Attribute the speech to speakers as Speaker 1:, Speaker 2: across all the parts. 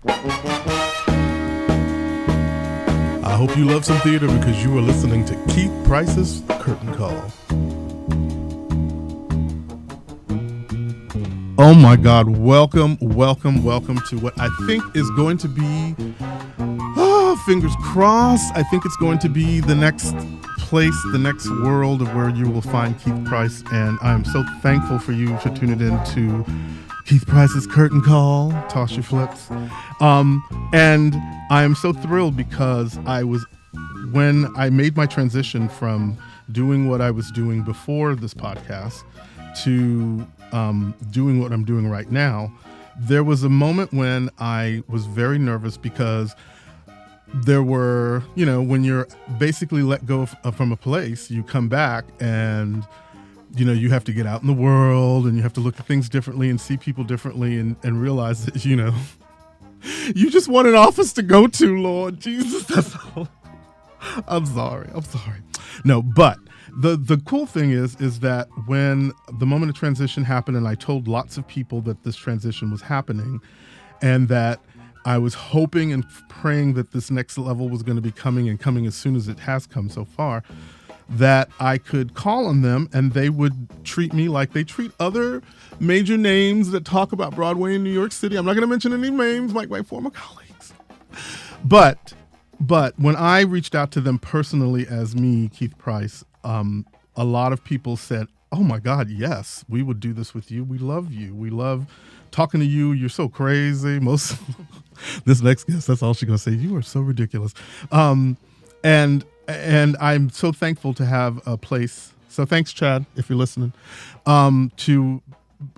Speaker 1: I hope you love some theater because you are listening to Keith Price's Curtain Call. Oh my God, welcome to what I think is going to be, fingers crossed, I think it's going to be the next place, the next world of where you will find Keith Price, and I am so thankful for you for tuning in to Keith Price's Curtain Call, toss your flips. And I am so thrilled because when I made my transition from doing what I was doing before this podcast to doing what I'm doing right now, there was a moment when I was very nervous because there were, when you're basically let go from a place, you come back and, you have to get out in the world and you have to look at things differently and see people differently and realize that, you just want an office to go to, Lord Jesus. That's all. I'm sorry. No, but the cool thing is that when the moment of transition happened and I told lots of people that this transition was happening and that I was hoping and praying that this next level was going to be coming as soon as it has come so far, that I could call on them and they would treat me like they treat other major names that talk about Broadway in New York City. I'm not going to mention any names like my former colleagues. But when I reached out to them personally as me, Keith Price, a lot of people said, oh my God, yes, we would do this with you. We love you. We love talking to you. You're so crazy. This next guest, that's all she's going to say. You are so ridiculous. And I'm so thankful to have a place. So thanks, Chad, if you're listening, to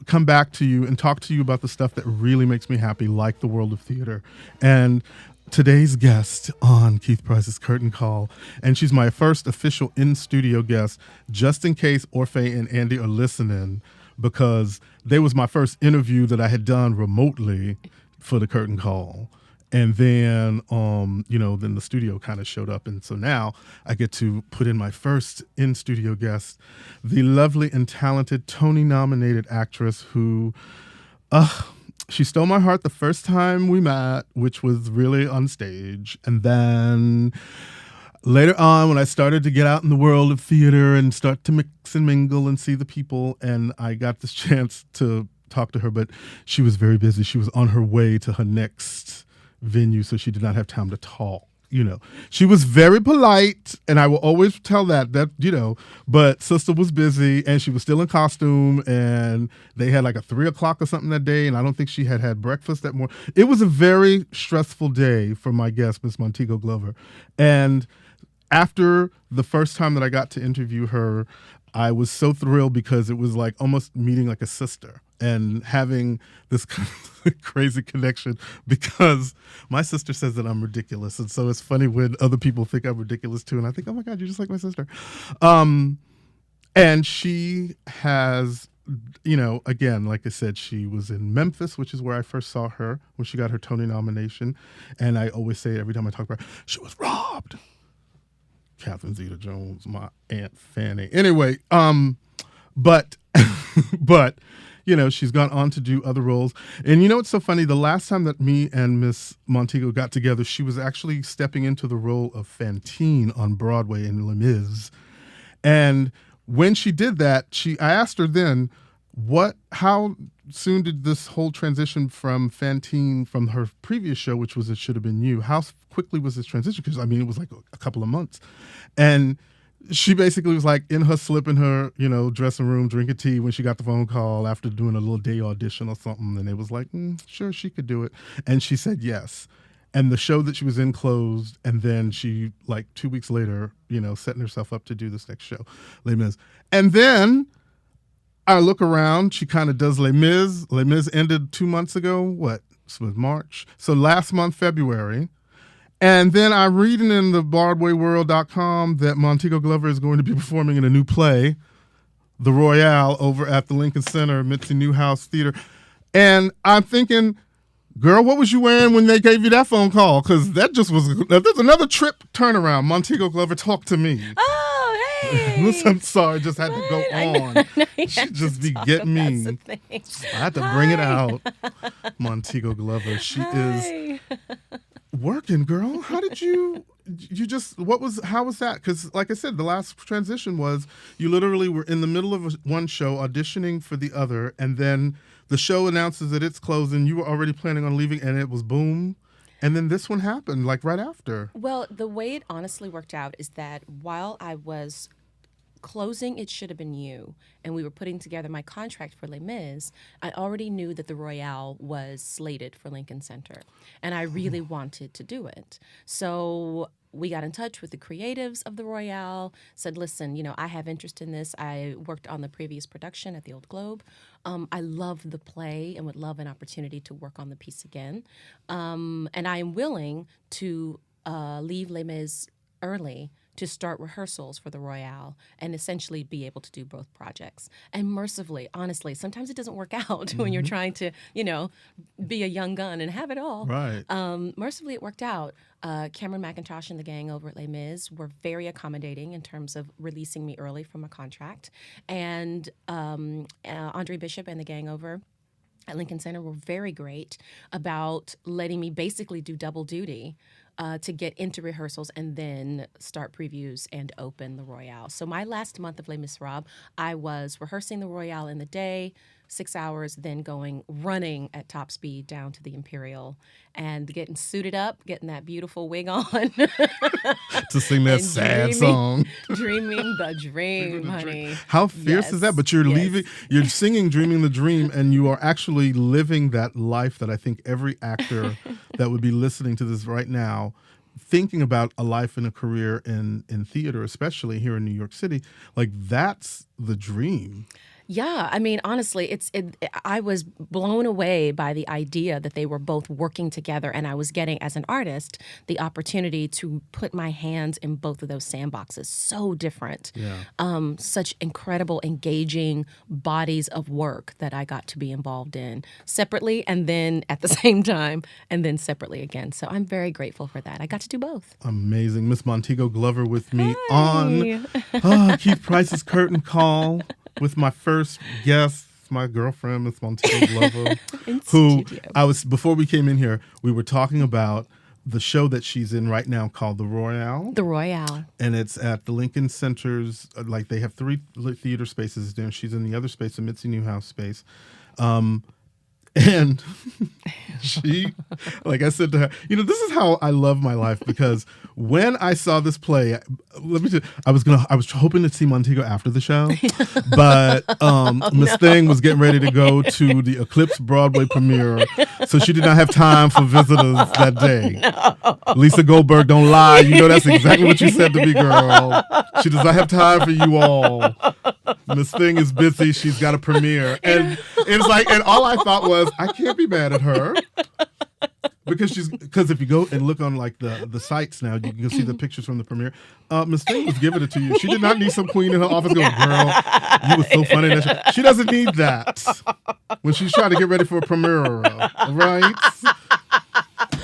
Speaker 1: come back to you and talk to you about the stuff that really makes me happy, like the world of theater. And today's guest on Keith Price's Curtain Call, and she's my first official in-studio guest, just in case Orphe and Andy are listening, because they was my first interview that I had done remotely for the Curtain Call. And then, then the studio kind of showed up. And so now I get to put in my first in-studio guest, the lovely and talented Tony-nominated actress who, she stole my heart the first time we met, which was really on stage. And then later on, when I started to get out in the world of theater and start to mix and mingle and see the people, and I got this chance to talk to her, but she was very busy. She was on her way to her next venue, so she did not have time to talk. She was very polite, and I will always tell that, but sister was busy and she was still in costume, and they had like a 3:00 or something that day. And I don't think she had breakfast that morning. It was a very stressful day for my guest, Miss Montego Glover. And after the first time that I got to interview her, I was so thrilled because it was like almost meeting like a sister and having this crazy connection, because my sister says that I'm ridiculous. And so it's funny when other people think I'm ridiculous too. And I think, oh my God, you're just like my sister. And she has, again, like I said, she was in Memphis, which is where I first saw her when she got her Tony nomination. And I always say every time I talk about her, she was robbed. Catherine Zeta-Jones, my Aunt Fanny. Anyway, but she's gone on to do other roles. And it's so funny, the last time that me and Miss Montego got together, she was actually stepping into the role of Fantine on Broadway in Les Mis. And when she did that, I asked her then, how soon did this whole transition from Fantine, from her previous show, which was It Should Have Been You, how quickly was this transition? Because, it was like a couple of months. And she basically was like in her slip in her, dressing room, drinking tea when she got the phone call after doing a little day audition or something. And it was like, sure, she could do it. And she said yes. And the show that she was in closed. And then she, like 2 weeks later, setting herself up to do this next show, Les Mis. And then I look around, she kind of does Les Mis. Les Mis ended 2 months ago. What? This was March. So last month, February. And then I'm reading in the BroadwayWorld.com that Montego Glover is going to be performing in a new play, The Royale, over at the Lincoln Center, Mitzi Newhouse Theater. And I'm thinking, girl, what was you wearing when they gave you that phone call? Because that's another trip turnaround. Montego Glover, talk to me.
Speaker 2: Oh, Hey!
Speaker 1: I'm sorry, just had to go on. She just be getting me. I had to bring it out. Montego Glover. She is working, girl. How did you just, how was that? Because like I said, the last transition was you literally were in the middle of one show auditioning for the other, and then the show announces that it's closing. You were already planning on leaving, and it was boom. And then this one happened, like right after.
Speaker 2: Well, the way it honestly worked out is that while I was closing It Should Have Been You, and we were putting together my contract for Les Mis, I already knew that the Royale was slated for Lincoln Center, and I really wanted to do it. So we got in touch with the creatives of the Royale, said, listen, I have interest in this. I worked on the previous production at the Old Globe. I love the play and would love an opportunity to work on the piece again. And I am willing to leave Les Mis early to start rehearsals for the Royale and essentially be able to do both projects. And mercifully, honestly, sometimes it doesn't work out when you're trying to, be a young gun and have it all.
Speaker 1: Right.
Speaker 2: Mercifully, it worked out. Cameron McIntosh and the gang over at Les Mis were very accommodating in terms of releasing me early from a contract. And Andre Bishop and the gang over at Lincoln Center were very great about letting me basically do double duty to get into rehearsals and then start previews and open the Royale. So my last month of Les Miserables, I was rehearsing the Royale in the day, 6 hours, then running at top speed down to the Imperial and getting suited up, getting that beautiful wig on.
Speaker 1: To sing that sad song.
Speaker 2: Dreaming the dream, honey.
Speaker 1: How fierce is that? But you're leaving, you're singing Dreaming the Dream, and you are actually living that life that I think every actor that would be listening to this right now, thinking about a life and a career in theater, especially here in New York City, like that's the dream.
Speaker 2: Yeah, I mean, honestly, I was blown away by the idea that they were both working together, and I was getting, as an artist, the opportunity to put my hands in both of those sandboxes. So different.
Speaker 1: Yeah.
Speaker 2: Such incredible, engaging bodies of work that I got to be involved in separately, and then at the same time, and then separately again. So I'm very grateful for that. I got to do both.
Speaker 1: Amazing. Miss Montego Glover with me on Keith Price's Curtain Call. With my first guest, my girlfriend, Miss Montego Glover, who studio. Before we came in here, we were talking about the show that she's in right now called The Royale.
Speaker 2: The Royale.
Speaker 1: And it's at the Lincoln Center's, like they have 3 theater spaces there. She's in the other space, the Mitzi Newhouse space. And she, like I said to her, this is how I love my life, because when I saw this play, let me tell you, I was hoping to see Montego after the show, but Miss Thing was getting ready to go to the Eclipse Broadway premiere, so she did not have time for visitors that day. No. Lisa Goldberg, don't lie. That's exactly what you said to me, girl. She does not have time for you all. Miss Thing is busy. She's got a premiere. And it's like, and all I thought was, I can't be mad at her. Because if you go and look on like the sites now, you can see the pictures from the premiere. Miss Thing was giving it to you. She did not need some queen in her office going, girl, you were so funny. She doesn't need that when she's trying to get ready for a premiere, right?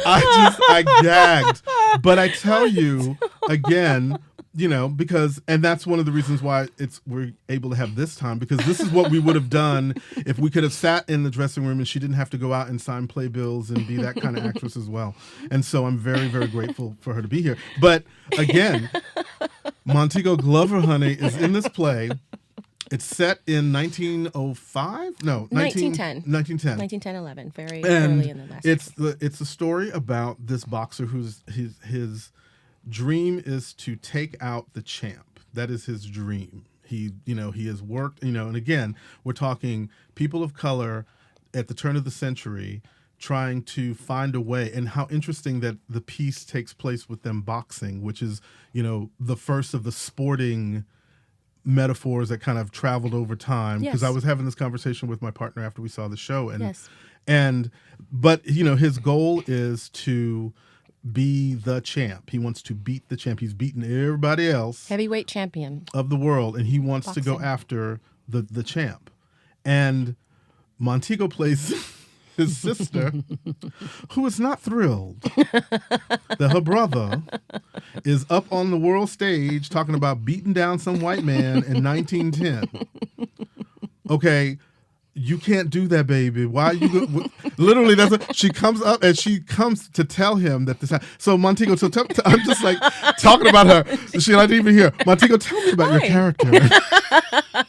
Speaker 1: I gagged. But I tell you, again, because, and that's one of the reasons why we're able to have this time, because this is what we would have done if we could have sat in the dressing room and she didn't have to go out and sign playbills and be that kind of actress as well. And so I'm very, very grateful for her to be here. But again, Montego Glover, honey, is in this play. It's set in 1905? No,
Speaker 2: 1910.
Speaker 1: 1910.
Speaker 2: 1910-11, very early in the last.
Speaker 1: It's a story about this boxer who's his dream is to take out the champ. That is his dream. He has worked, and again, we're talking people of color at the turn of the century trying to find a way. And how interesting that the piece takes place with them boxing, which is, the first of the sporting metaphors that kind of traveled over time. Because I was having this conversation with my partner after we saw the show. But his goal is to be the champ. He wants to beat the champ. He's beaten everybody else.
Speaker 2: Heavyweight champion
Speaker 1: of the world, and he wants to go after the champ. And Montego plays his sister, who is not thrilled that her brother is up on the world stage talking about beating down some white man in 1910. Okay, you can't do that, baby. Why you literally? She comes up and she comes to tell him that this. So Montego, I'm just like talking about her. She not even here. Montego, tell me about your character.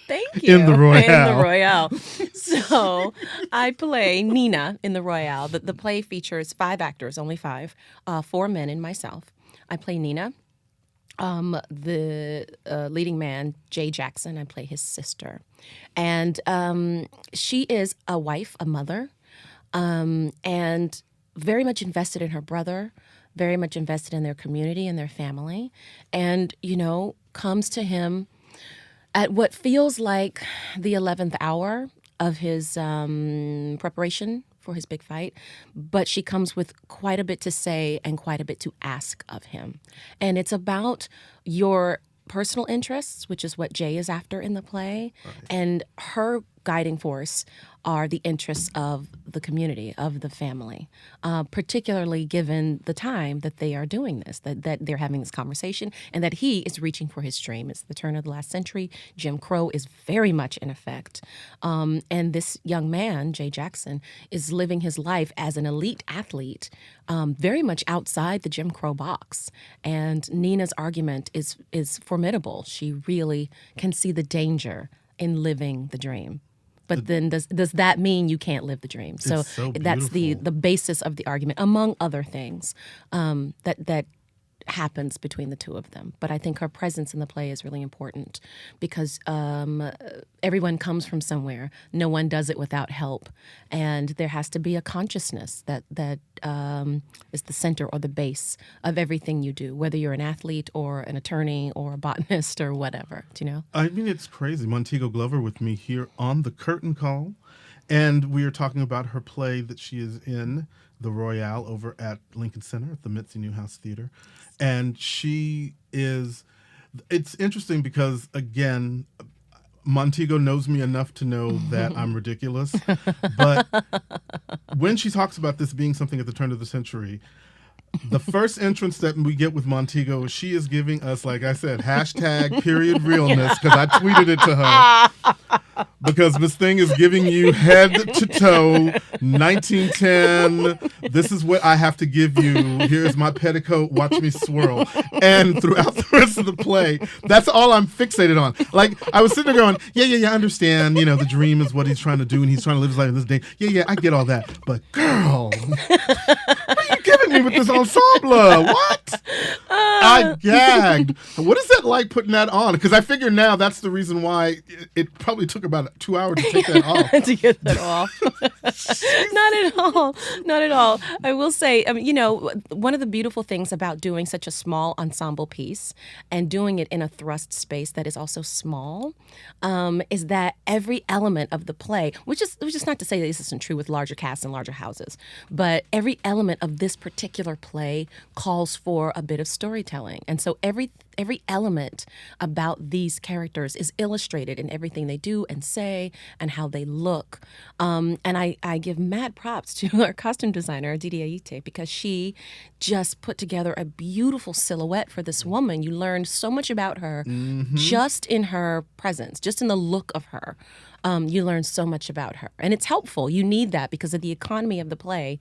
Speaker 2: Thank you.
Speaker 1: In the Royale.
Speaker 2: In the Royale. So I play Nina in the Royale. The play features 5 actors, only 5, 4 men and myself. I play Nina. The leading man, Jay Jackson, I play his sister. And she is a wife, a mother, and very much invested in her brother, very much invested in their community and their family, and, comes to him at what feels like the 11th hour of his preparation for his big fight, but she comes with quite a bit to say and quite a bit to ask of him. And it's about your personal interests, which is what Jay is after in the play, and her guiding force are the interests of the community, of the family, particularly given the time that they are doing this, that they're having this conversation, and that he is reaching for his dream. It's the turn of the last century. Jim Crow is very much in effect. And this young man, Jay Jackson, is living his life as an elite athlete, very much outside the Jim Crow box. And Nina's argument is formidable. She really can see the danger in living the dream. But then does that mean you can't live the dream? So that's the basis of the argument, among other things, that happens between the two of them. But I think her presence in the play is really important because everyone comes from somewhere. No one does it without help. And there has to be a consciousness that is the center or the base of everything you do, whether you're an athlete or an attorney or a botanist or whatever, do you know?
Speaker 1: I mean, it's crazy. Montego Glover with me here on the curtain call. And we are talking about her play that she is in, the Royale, over at Lincoln Center at the Mitzi Newhouse Theater. And it's interesting because, again, Montego knows me enough to know that I'm ridiculous. But when she talks about this being something at the turn of the century, the first entrance that we get with Montego, she is giving us, like I said, #period realness, because I tweeted it to her. Because this thing is giving you head to toe, 1910. This is what I have to give you. Here's my petticoat. Watch me swirl. And throughout the rest of the play, that's all I'm fixated on. Like, I was sitting there going, yeah, I understand. The dream is what he's trying to do, and he's trying to live his life in this day. Yeah, I get all that. But, girl, what are you giving me with this ensemble? What? I gagged. What is that like putting that on? Because I figure now that's the reason why it probably took about 2 hours to take that off.
Speaker 2: To get that off. Not at all. I will say, one of the beautiful things about doing such a small ensemble piece and doing it in a thrust space that is also small, is that every element of the play, which is not to say that this isn't true with larger casts and larger houses, but every element of this particular play calls for a bit of storytelling. And so every element about these characters is illustrated in everything they do and say and how they look. And I give mad props to our costume designer, Didi Aite, because she just put together a beautiful silhouette for this woman. You learned so much about her just in her presence, just in the look of her. You learn so much about her. And it's helpful. You need that because of the economy of the play.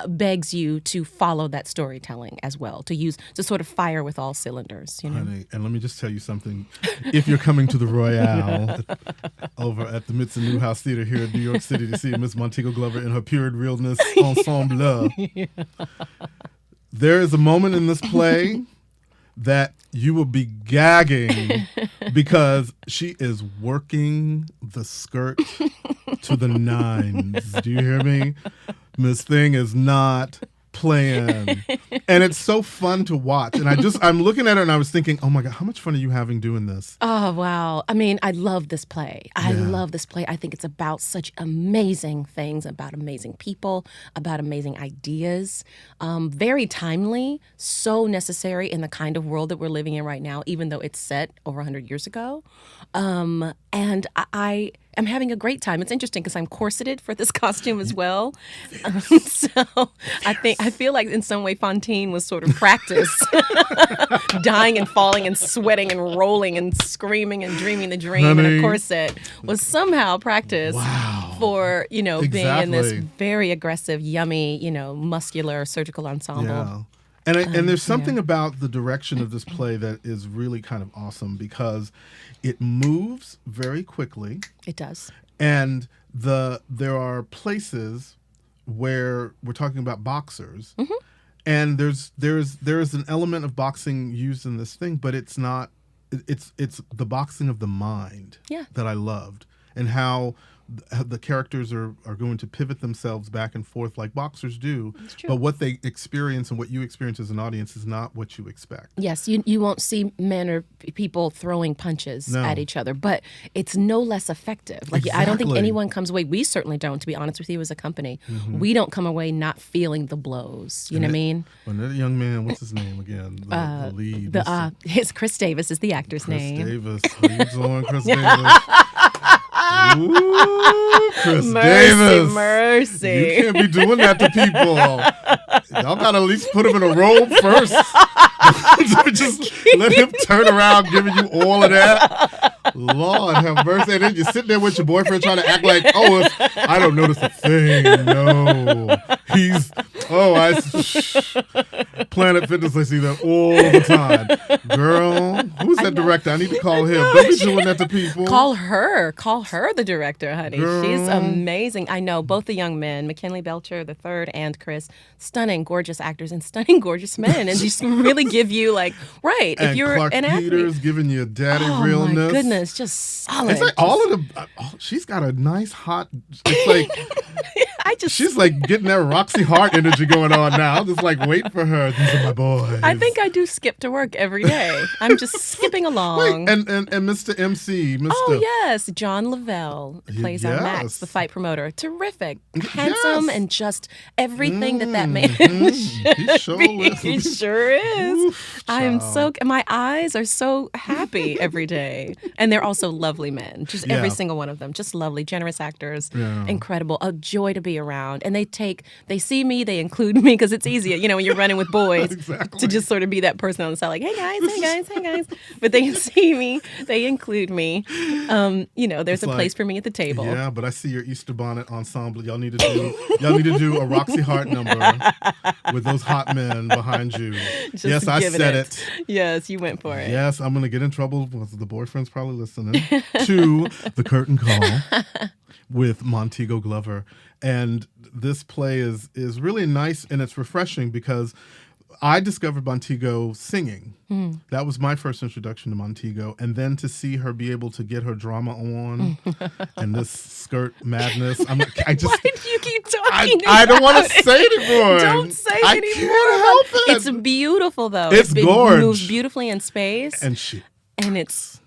Speaker 2: Begs you to follow that storytelling as well, to sort of fire with all cylinders,
Speaker 1: Honey, and let me just tell you something. If you're coming to the Royale over at the Mitzi Newhouse Theater here in New York City to see Miss Montego Glover in her period realness ensemble, there is a moment in this play that you will be gagging because she is working the skirt to the nines. Do you hear me? This thing is not playing. And it's so fun to watch. And I'm looking at her and I was thinking, oh my God, how much fun are you having doing this?
Speaker 2: Oh, wow. I mean, I love this play. I love this play. I think it's about such amazing things, about amazing people, about amazing ideas. Very timely, so necessary in the kind of world that we're living in right now, even though it's set over 100 years ago. And I'm having a great time. It's interesting because I'm corseted for this costume as well. So I feel like in some way Fantine was sort of practice, dying and falling and sweating and rolling and screaming and dreaming the dream in a corset was somehow practice for, being in this very aggressive, yummy, muscular surgical ensemble.
Speaker 1: Yeah. And there's something about the direction of this play that is really kind of awesome because it moves very quickly.
Speaker 2: It does.
Speaker 1: And there are places where we're talking about boxers, and there's an element of boxing used in this thing, but it's not. It's the boxing of the mind that I loved, and how the characters are going to pivot themselves back and forth like boxers do. But what they experience and what you experience as an audience is not what you expect.
Speaker 2: Yes, you won't see men or people throwing punches at each other, but it's no less effective. Like I don't think anyone comes away, we certainly don't, to be honest with you, as a company. We don't come away not feeling the blows. You know what I mean?
Speaker 1: When that young man, what's his name again? The lead.
Speaker 2: His Chris Davis is the actor's name.
Speaker 1: Chris Davis. How you doing, Chris Davis? Ooh, Chris Davis.
Speaker 2: Mercy.
Speaker 1: You can't be doing that to people. Y'all gotta at least put him in a robe first. Just let him turn around giving you all of that. Lord have mercy. And then you're sitting there with your boyfriend trying to act like, I don't notice a thing. No. Planet Fitness, I see that all the time. Girl, who's that director? I need to call him. Don't be doing that to people.
Speaker 2: Call her the director, honey.
Speaker 1: Girl.
Speaker 2: She's amazing. I know both the young men, McKinley Belcher the third and Chris, stunning, gorgeous actors and stunning, gorgeous men. And just really give you if you're
Speaker 1: Clark
Speaker 2: an athlete.
Speaker 1: Peters giving you daddy realness.
Speaker 2: Oh my goodness, just solid.
Speaker 1: It's like all of the. She's got a nice hot. It's like she's like getting that Roxy Hart energy going on now. Just like wait for her. These are my boys.
Speaker 2: I think I do skip to work every day. I'm just skipping along.
Speaker 1: Wait, and Mr. MC, Mr.
Speaker 2: Oh yes, John Lavelle plays our Max, the fight promoter. Terrific, handsome, and just everything that man
Speaker 1: He sure is.
Speaker 2: He sure is.
Speaker 1: Oof,
Speaker 2: I am my eyes are so happy every day, and they're also lovely men. Just every single one of them, just lovely, generous actors, incredible, a joy to be around. And they see me, they include me because it's easier, when you're running with boys to just sort of be that person on the side, like, hey guys. But they see me, they include me. There's a place for me at the table.
Speaker 1: Yeah, but I see your Easter bonnet ensemble. Y'all need to do a Roxy Hart number with those hot men behind you. Yes, I said it.
Speaker 2: Yes, you went for it.
Speaker 1: Yes, I'm gonna get in trouble because the boyfriend's probably listening to the curtain call with Montego Glover. And this play is really nice and it's refreshing because I discovered Montego singing. That was my first introduction to Montego. And then to see her be able to get her drama on and this skirt madness. Why
Speaker 2: do you keep talking
Speaker 1: I don't want to say it anymore.
Speaker 2: Don't say it
Speaker 1: I
Speaker 2: anymore.
Speaker 1: Can't help it.
Speaker 2: It's beautiful, though.
Speaker 1: It's gorgeous.
Speaker 2: It moves beautifully in space.
Speaker 1: And
Speaker 2: it's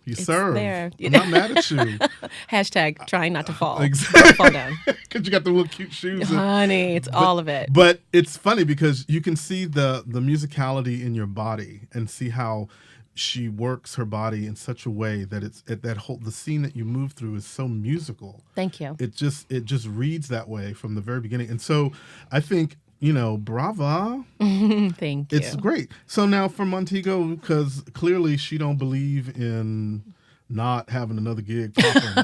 Speaker 1: you serve.
Speaker 2: There.
Speaker 1: I'm not mad at you.
Speaker 2: Hashtag trying not to fall.
Speaker 1: Exactly.
Speaker 2: Don't fall down.
Speaker 1: Because you got the little cute shoes.
Speaker 2: Honey, it's all of it.
Speaker 1: But it's funny because you can see the musicality in your body and see how she works her body in such a way that the scene that you move through is so musical.
Speaker 2: Thank you.
Speaker 1: It just reads that way from the very beginning. And so I think brava.
Speaker 2: Thank you.
Speaker 1: It's great. So now for Montego, because clearly she don't believe in not having another gig popping.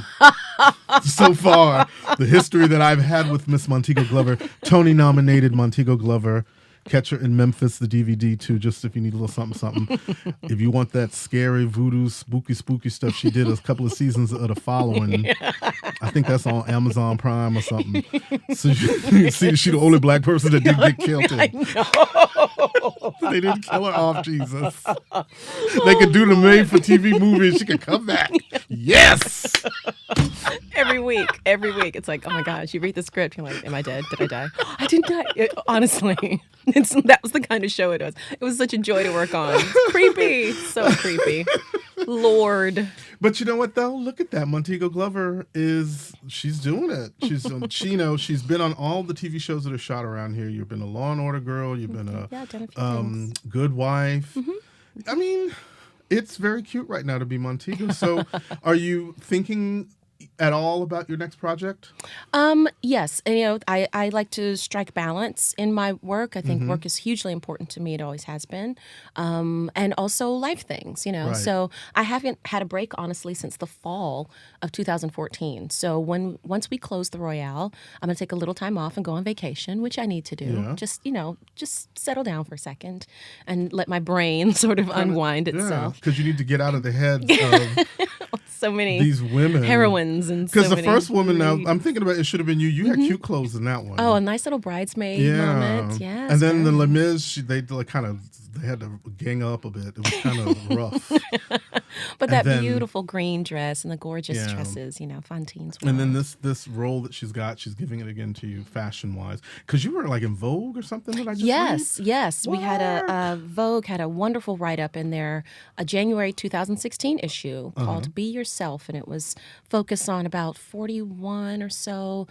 Speaker 1: So far, the history that I've had with Miss Montego Glover, Tony-nominated Montego Glover, catch her in Memphis, the DVD too, just if you need a little something. If you want that scary voodoo, spooky stuff she did a couple of seasons of The Following. I think that's on Amazon Prime or something. So you see, she's the only black person that didn't get killed.
Speaker 2: I know.
Speaker 1: They didn't kill her off, Jesus. They could do the made-for-TV movie and she could come back. Yes!
Speaker 2: Every week. It's like, oh my gosh, you read the script, you're like, am I dead? Did I die? I didn't die. Honestly, that was the kind of show it was. It was such a joy to work on. It's creepy. So creepy. Lord.
Speaker 1: But you know what, though? Look at that. Montego Glover she's doing it. She's been on all the TV shows that are shot around here. You've been a Law and Order girl. You've been a
Speaker 2: done a few things.
Speaker 1: Good Wife. I mean, It's very cute right now to be Montego. So, are you thinking at all about your next project?
Speaker 2: Yes, and I like to strike balance in my work. I think work is hugely important to me. It always has been, and also life things.
Speaker 1: Right.
Speaker 2: So I haven't had a break honestly since the fall of 2014. So once we close the Royale, I'm gonna take a little time off and go on vacation, which I need to do.
Speaker 1: Yeah.
Speaker 2: Just settle down for a second and let my brain sort of unwind
Speaker 1: Yeah,
Speaker 2: itself.
Speaker 1: because you need to get out of the heads of
Speaker 2: So many
Speaker 1: these women.
Speaker 2: heroines and
Speaker 1: Because
Speaker 2: so
Speaker 1: the
Speaker 2: many
Speaker 1: first woman, now
Speaker 2: leads.
Speaker 1: I'm thinking about it should have been you. You had cute clothes in that one.
Speaker 2: Oh, a nice little bridesmaid moment. Yes.
Speaker 1: And then the
Speaker 2: very
Speaker 1: Les
Speaker 2: nice.
Speaker 1: Mis, they had to gang up a bit. It was kind of rough.
Speaker 2: But
Speaker 1: And
Speaker 2: that
Speaker 1: then-
Speaker 2: beautiful green dress and the gorgeous
Speaker 1: Yeah.
Speaker 2: tresses, Fantine's.
Speaker 1: And then
Speaker 2: world.
Speaker 1: this role that she's got, she's giving it again to you fashion wise. Because you were like in Vogue or something that I just
Speaker 2: Yes. We had
Speaker 1: What?
Speaker 2: a Vogue had a wonderful write up in there, a January 2016 issue called "Be Yourself," and it was focused on about 41 or so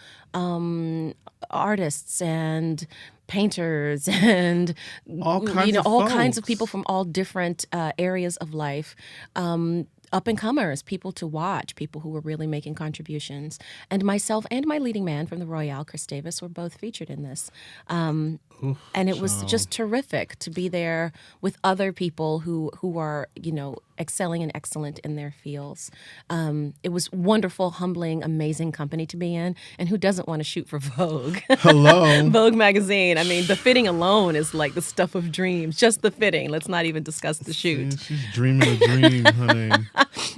Speaker 2: artists and painters and
Speaker 1: All kinds of
Speaker 2: all kinds of
Speaker 1: folks.
Speaker 2: people from all different areas of life. Up and comers, people to watch, people who were really making contributions. And myself and my leading man from the Royale, Chris Davis, were both featured in this. And it was
Speaker 1: child.
Speaker 2: just terrific to be there with other people who are, excelling and excellent in their fields. It was wonderful, humbling, amazing company to be in. And who doesn't want to shoot for Vogue?
Speaker 1: Hello.
Speaker 2: Vogue magazine. I mean, the fitting alone is like the stuff of dreams. Just the fitting. Let's not even discuss the shoot.
Speaker 1: She's dreaming a dream, honey.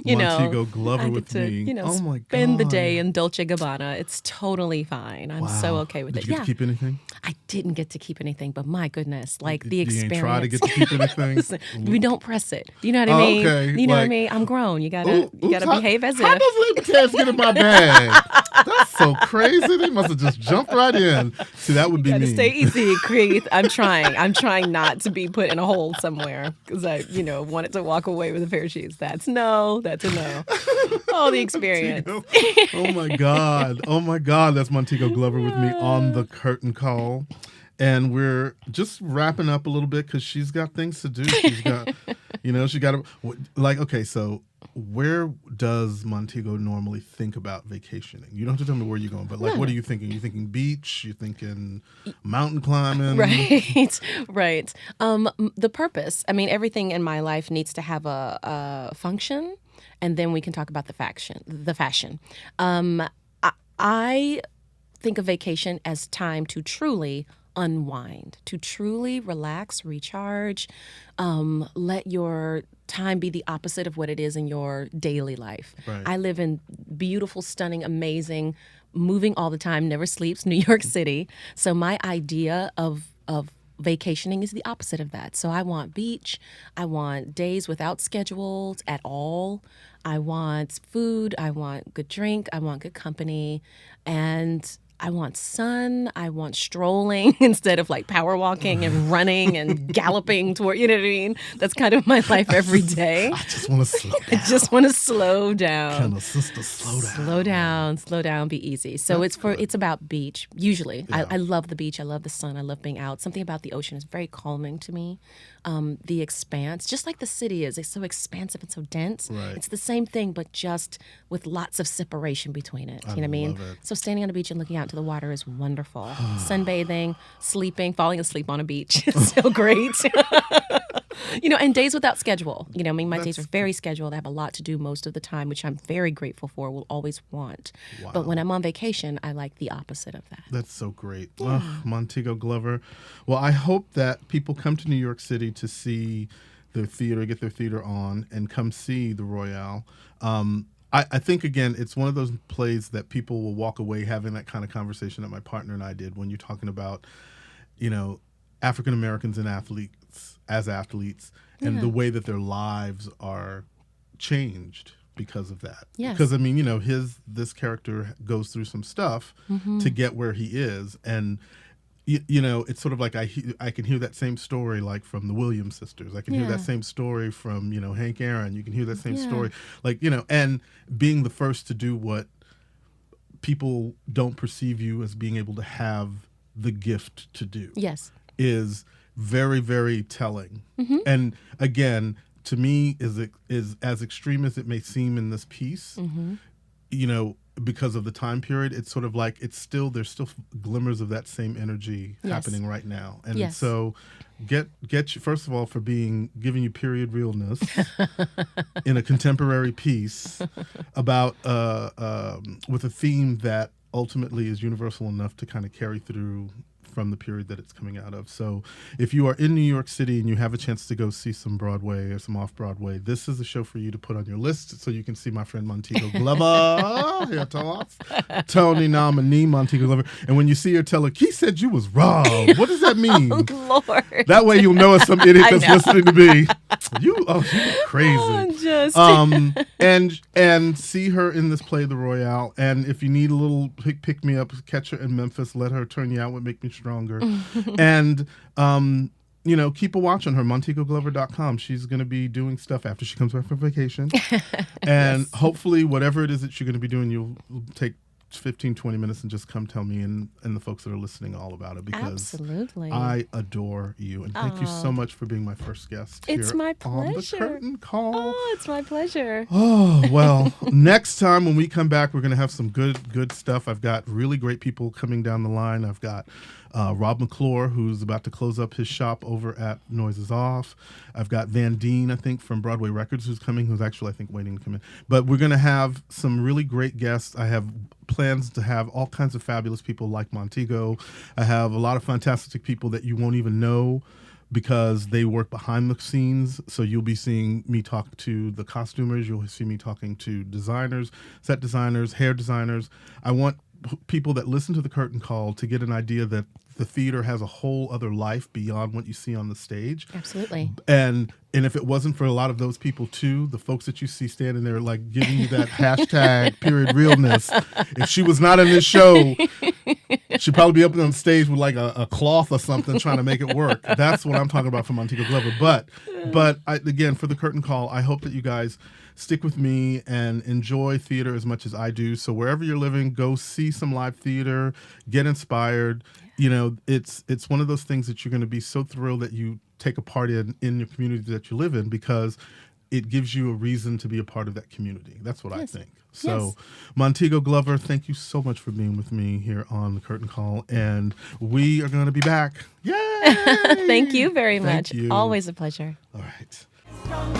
Speaker 1: Montego
Speaker 2: I
Speaker 1: Glover
Speaker 2: get
Speaker 1: with
Speaker 2: to,
Speaker 1: me. Oh my God.
Speaker 2: spend the day in Dolce Gabbana. It's totally fine. I'm so
Speaker 1: Wow.
Speaker 2: okay with
Speaker 1: Did
Speaker 2: it.
Speaker 1: you get to keep anything?
Speaker 2: I didn't get to keep anything, but my goodness, like the
Speaker 1: You
Speaker 2: experience.
Speaker 1: ain't try to get to keep anything?
Speaker 2: Listen, we don't press it. You know what I
Speaker 1: Oh,
Speaker 2: mean?
Speaker 1: okay.
Speaker 2: You know what I
Speaker 1: Like-
Speaker 2: mean? I'm grown. You gotta behave as
Speaker 1: How
Speaker 2: if.
Speaker 1: does Lady Tabs get in my bag? That's so crazy. They must have just jumped right in. See, that would be
Speaker 2: Gotta
Speaker 1: me.
Speaker 2: stay easy, Creeth. I'm trying not to be put in a hole somewhere because I, wanted to walk away with a pair of shoes. That's a no. Oh, the experience.
Speaker 1: Oh my God. Oh my God. That's Montego Glover with me on the curtain call. And we're just wrapping up a little bit because she's got things to do. She's got, okay, so where does Montego normally think about vacationing? You don't have to tell me where you're going, but what are you thinking? You thinking beach? You thinking mountain climbing?
Speaker 2: Right. The purpose. I mean, everything in my life needs to have a function, and then we can talk about the fashion. I think of vacation as time to truly unwind, to truly relax, recharge, let your time be the opposite of what it is in your daily life.
Speaker 1: Right.
Speaker 2: I live in beautiful, stunning, amazing, moving all the time, never sleeps, New York City. So my idea of vacationing is the opposite of that. So I want beach. I want days without schedules at all. I want food. I want good drink. I want good company. And I want sun. I want strolling instead of like power walking and running and galloping toward, you know what I mean? That's kind of my life every day.
Speaker 1: I just want to slow down.
Speaker 2: I just want to slow down.
Speaker 1: Kind of sister, slow down.
Speaker 2: Slow down, be easy. So it's about beach, usually.
Speaker 1: Yeah.
Speaker 2: I love the beach. I love the sun. I love being out. Something about the ocean is very calming to me. The expanse, just like the city is, it's so expansive and so dense.
Speaker 1: Right.
Speaker 2: It's the same thing, but just with lots of separation between it. You know what I mean?
Speaker 1: love it.
Speaker 2: So standing on the beach and looking out to the water is wonderful. Sunbathing, sleeping, falling asleep on a beach. It's so great. And days without schedule. My days are very scheduled. I have a lot to do most of the time, which I'm very grateful for, will always want.
Speaker 1: Wow.
Speaker 2: But when I'm on vacation, I like the opposite of that.
Speaker 1: That's so great. Montego Glover. Well, I hope that people come to New York City to see their theater, get their theater on, and come see the Royale. I think, again, it's one of those plays that people will walk away having that kind of conversation that my partner and I did when you're talking about, African Americans and athletes, and the way that their lives are changed because of that.
Speaker 2: Yes.
Speaker 1: Because, this character goes through some stuff to get where he is. And, it's sort of like I can hear that same story like from the Williams sisters. I can hear that same story from, Hank Aaron. You can hear that same story. And being the first to do what people don't perceive you as being able to have the gift to do.
Speaker 2: Yes.
Speaker 1: Is very, very telling. And again, to me is as extreme as it may seem in this piece. You know, because of the time period, it's sort of like there's still glimmers of that same energy happening right now. And so get you, first of all, for giving you period realness in a contemporary piece about with a theme that ultimately is universal enough to kind of carry through from the period that it's coming out of. So if you are in New York City and you have a chance to go see some Broadway or some off-Broadway, this is a show for you to put on your list so you can see my friend Montego Glover. Here, Tony nominee Montego Glover. And when you see her, tell her, Keith said you was wrong. What does that mean?
Speaker 2: Oh, Lord.
Speaker 1: That way you'll know it's some idiot that's listening to me. You crazy. And see her in this play, The Royale. And if you need a little pick me up, catch her in Memphis, let her turn you out, would make me stronger. And you know, keep a watch on her, MontegoGlover.com. She's going to be doing stuff after she comes back from vacation. And hopefully whatever it is that you're going to be doing, you'll take 15, 20 minutes and just come tell me and the folks that are listening all about it, because I adore you. And thank you so much for being my first guest
Speaker 2: It's
Speaker 1: here
Speaker 2: my pleasure.
Speaker 1: on The Curtain Call.
Speaker 2: Oh, it's my pleasure.
Speaker 1: Oh, well, next time when we come back, we're going to have some good stuff. I've got really great people coming down the line. I've got Rob McClure, who's about to close up his shop over at Noises Off. I've got Van Deen, I think, from Broadway Records, who's coming, who's actually, I think, waiting to come in. But we're going to have some really great guests. I have plans to have all kinds of fabulous people like Montego. I have a lot of fantastic people that you won't even know because they work behind the scenes. So you'll be seeing me talk to the costumers. You'll see me talking to designers, set designers, hair designers. I want people that listen to The Curtain Call to get an idea that the theater has a whole other life beyond what you see on the stage.
Speaker 2: Absolutely.
Speaker 1: And if it wasn't for a lot of those people too, the folks that you see standing there like giving you that hashtag period realness, if she was not in this show, she'd probably be up on stage with like a cloth or something trying to make it work. That's what I'm talking about for Montego Glover. But again, for The Curtain Call, I hope that you guys stick with me and enjoy theater as much as I do. So wherever you're living, go see some live theater, get inspired. You know, it's one of those things that you're going to be so thrilled that you take a part in your community that you live in, because it gives you a reason to be a part of that community. That's what I think. So, Montego Glover, thank you so much for being with me here on The Curtain Call. And we are going to be back. Yay!
Speaker 2: Thank you very
Speaker 1: Thank
Speaker 2: much.
Speaker 1: you.
Speaker 2: Always a pleasure.
Speaker 1: All right.
Speaker 3: Stronger.